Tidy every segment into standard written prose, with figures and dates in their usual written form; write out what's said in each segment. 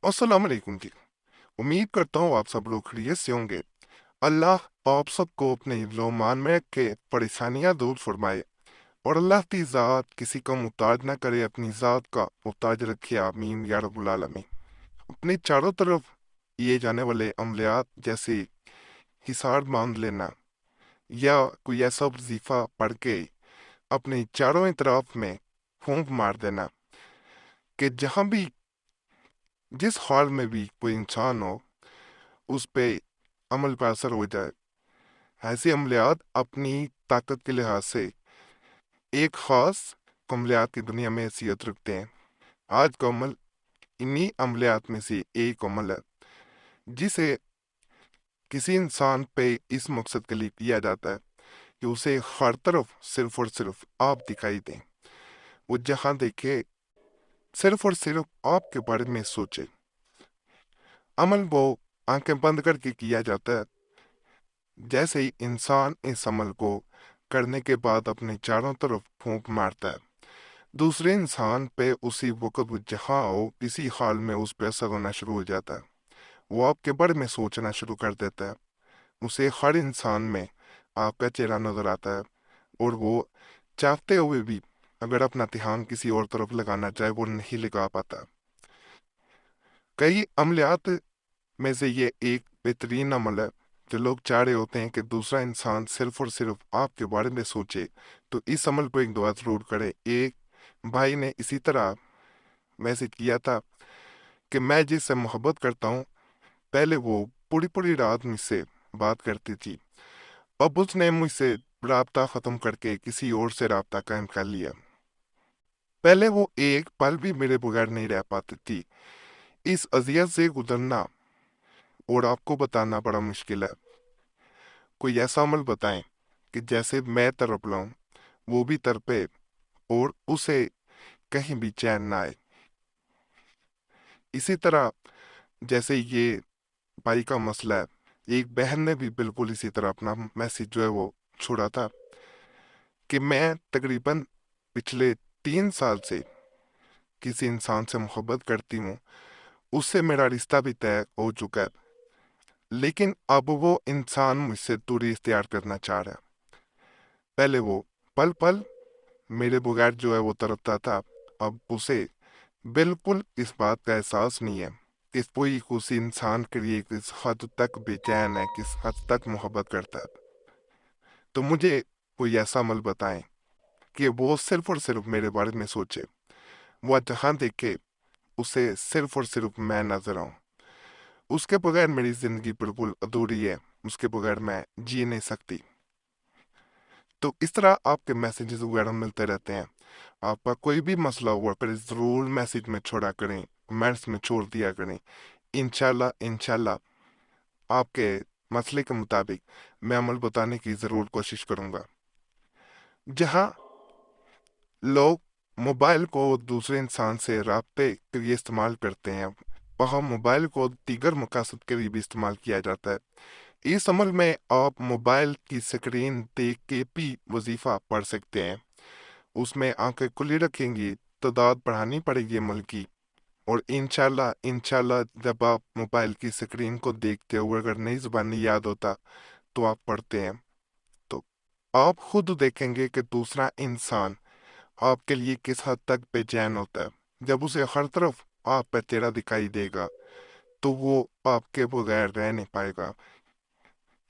अस्सलाम वालेकुम जी। उम्मीद करता हूँ आप सब लोग खैरियत से होंगे। अल्लाह आप सबको अपने ईमान में रख के परेशानियां दूर फरमाए और अल्लाह की ज़ात किसी का मुहताज ना करे, अपनी ज़ात का मुहताज रखे, आमीन या रब्बुल आलमीन। अपने चारों तरफ ये जाने वाले अमलियात जैसे हिसार बांध लेना या कोई ऐसा वजीफा पढ़ के अपने चारों इतराफ में फूंक मार देना कि जहां भी जिस हाल में भी कोई इंसान हो उस पे अमल पर असर हो जाए। ऐसे अमलियात अपनी ताकत के लिहाज से एक खास अमलियात की दुनिया में हैसियत रखते हैं। आज का अमल इन्हीं अमलियात में से एक अमल है जिसे किसी इंसान पे इस मकसद के लिए किया जाता है कि उसे हर तरफ सिर्फ और सिर्फ आप दिखाई दें। वो जहां देखे सिर्फ और सिर्फ आपके बारे में सोचे। अमल वो आंखें बंद करके किया जाता है। जैसे ही इंसान इस अमल को करने के बाद अपने चारों तरफ फूंक मारता है, दूसरे इंसान पे उसी वक्त वो जहाँ हो किसी हाल में उस पे असर होना शुरू हो जाता है। वो आपके बारे में सोचना शुरू कर देता है। उसे हर इंसान में आपका चेहरा नजर आता है और वो चाहते हुए भी अगर अपना ध्यान किसी और तरफ लगाना चाहे वो नहीं लगा पाता। कई अमलियात में से ये एक बेहतरीन अमल है जो लोग चाह रहे होते हैं कि दूसरा इंसान सिर्फ और सिर्फ आपके बारे में सोचे, तो इस अमल को एक दुआ जरूर करे। एक भाई ने इसी तरह मैसेज किया था कि मैं जिससे मोहब्बत करता हूँ पहले वो पूरी पूरी रात मुझसे बात करती थी, अब उसने मुझसे राब्ता ख़त्म करके किसी और से राब्ता कायम कर लिया। पहले वो एक पल भी मेरे बगैर नहीं रह पाती थी। इस अजियत से गुजरना और आपको बताना बड़ा मुश्किल है। कोई ऐसा अमल बताएं कि जैसे मैं तड़प लाऊं वो भी तड़पे और उसे कहीं भी चैन ना आए। इसी तरह जैसे ये भाई का मसला है, एक बहन ने भी बिल्कुल इसी तरह अपना मैसेज जो है वो छोड़ा था कि मैं तकरीबन पिछले 3 साल से किसी इंसान से मोहब्बत करती हूँ, उससे मेरा रिश्ता भी तय हो चुका है, लेकिन अब वो इंसान मुझसे दूरी इख्तियार करना चाह रहा है। पहले वो पल पल मेरे बगैर जो है वो तड़पता था, अब उसे बिल्कुल इस बात का एहसास नहीं है कि कोई उस इंसान के लिए किस हद तक बेचैन है, किस हद तक मोहब्बत करता है। तो मुझे कोई ऐसा अमल बताएं कि वो सिर्फ और सिर्फ मेरे बारे में सोचे। वो जहां देखे उसे सिर्फ और सिर्फ मैं नजर आऊं। उसके बगैर मेरी जिंदगी बिल्कुल अधूरी है, उसके बगैर मैं जी नहीं सकती। तो इस तरह आपके मैसेजेस वगैरह मिलते रहते हैं। आपका कोई भी मसला हुआ फिर ज़रूर मैसेज में छोड़ा करें, कमेंट्स में छोड़ दिया करें। इंशाल्लाह इंशाल्लाह आपके मसले के मुताबिक मैं अमल बताने की ज़रूर कोशिश करूंगा। जहां लोग मोबाइल को दूसरे इंसान से राब्ते के लिए इस्तेमाल करते हैं, वहाँ मोबाइल को दीगर मकासद के लिए भी इस्तेमाल किया जाता है। इस अमल में आप मोबाइल की स्क्रीन देख के भी वजीफा पढ़ सकते हैं। उसमें आंखें खुली रखेंगी, तादाद बढ़ानी पड़ेगी अमल की, और इंशाल्लाह इंशाल्लाह जब आप मोबाइल की स्क्रीन को देखते हो अगर नई जुबानी याद होता तो आप पढ़ते हैं, तो आप खुद देखेंगे कि दूसरा इंसान आपके लिए किस हद तक बेचैन होता है। जब उसे हर तरफ आप पे चेहरा दिखाई देगा तो वो आपके बगैर रह नहीं पाएगा।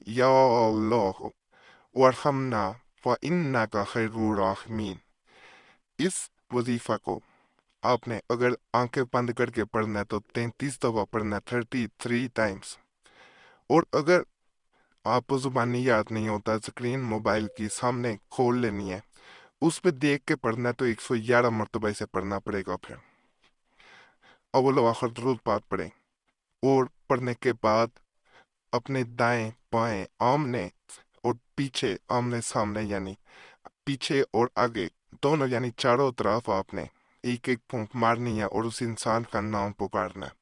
या अल्लाह वरहमना व इन्ना का खैरुर राहिमीन। इस वजीफा को आपने अगर आंखें बंद करके पढ़ना है तो 33 दफा पढ़ना है, 33 टाइम्स। और अगर आपको जुबानी याद नहीं होता, स्क्रीन मोबाइल की सामने खोल लेनी है, उस पे देख के पढ़ना है तो 111 मरतबा इसे पढ़ना पड़ेगा। फिर अव्वल व आखिर दुरूद पाठ पढ़ें और पढ़ने के बाद अपने दाएं बाएं आमने और पीछे, आमने सामने यानी पीछे और आगे दोनों यानी चारों तरफ आपने एक एक फूंक मारनी है और उस इंसान का नाम पुकारना है।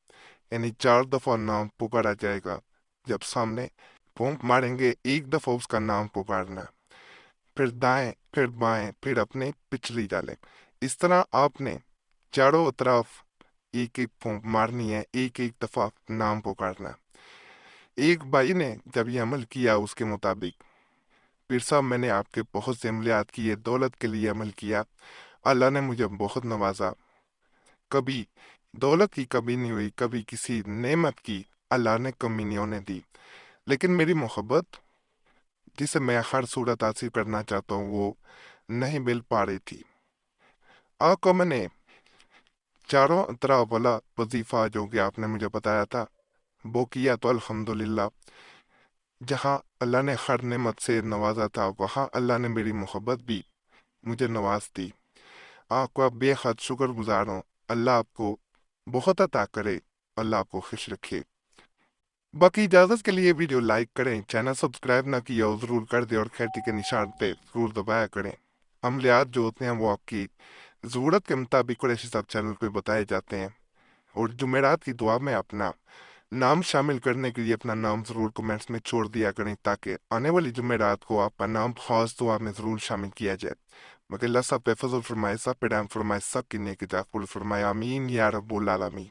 यानी 4 दफा नाम पुकारा जाएगा। जब सामने फूंक मारेंगे 1 दफा उसका नाम पुकारना है, फिर दाएं फिर बाएं फिर अपने पिछली डालें। इस तरह आपने चारों तरफ ایک ایک پھونک مارنی ہے، ایک ایک دفعہ نام پکارنا ہے۔ ایک بھائی نے جب یہ عمل کیا اس کے مطابق، پیر صاحب میں نے آپ کے بہت سے عملیات کیے، دولت کے لیے عمل کیا، اللہ نے مجھے بہت نوازا، کبھی دولت کی کمی نہیں ہوئی، کبھی کسی نعمت کی اللہ نے کمی نہیں ہونے دی، لیکن میری محبت جسے میں ہر صورت حاصل کرنا چاہتا ہوں وہ نہیں مل پا رہی تھی۔ آقا میں نے چاروں طرح والا وظیفہ جو کہ آپ نے مجھے بتایا تھا وہ کیا، تو الحمدللہ جہاں اللہ نے ہر نعمت سے نوازا تھا وہاں اللہ نے میری محبت بھی مجھے نواز دی۔ آپ کو بے حد شکر گزار ہوں، اللہ آپ کو بہت عطا کرے، اللہ آپ کو خوش رکھے۔ باقی اجازت کے لیے ویڈیو لائک کریں، چینل سبسکرائب نہ کیا ہو ضرور کر دیں، اور گھنٹی کے نشان پہ ضرور دبایا کریں۔ عملیات جو ہوتے ہیں وہ آپ کی ضرورت کے مطابق قریشی صاحب چینل پہ بتائے جاتے ہیں، اور جمعرات کی دعا میں اپنا نام شامل کرنے کے لیے اپنا نام ضرور کمنٹس میں چھوڑ دیا کریں تاکہ آنے والی جمعرات کو آپ کا نام خاص دعا میں ضرور شامل کیا جائے۔ مگر اللہ سب پہ فضل فرمائے، سب پہ رحم فرمائے، سب کی نیکی جا قبول فرمائے، آمین یا رب العالمین۔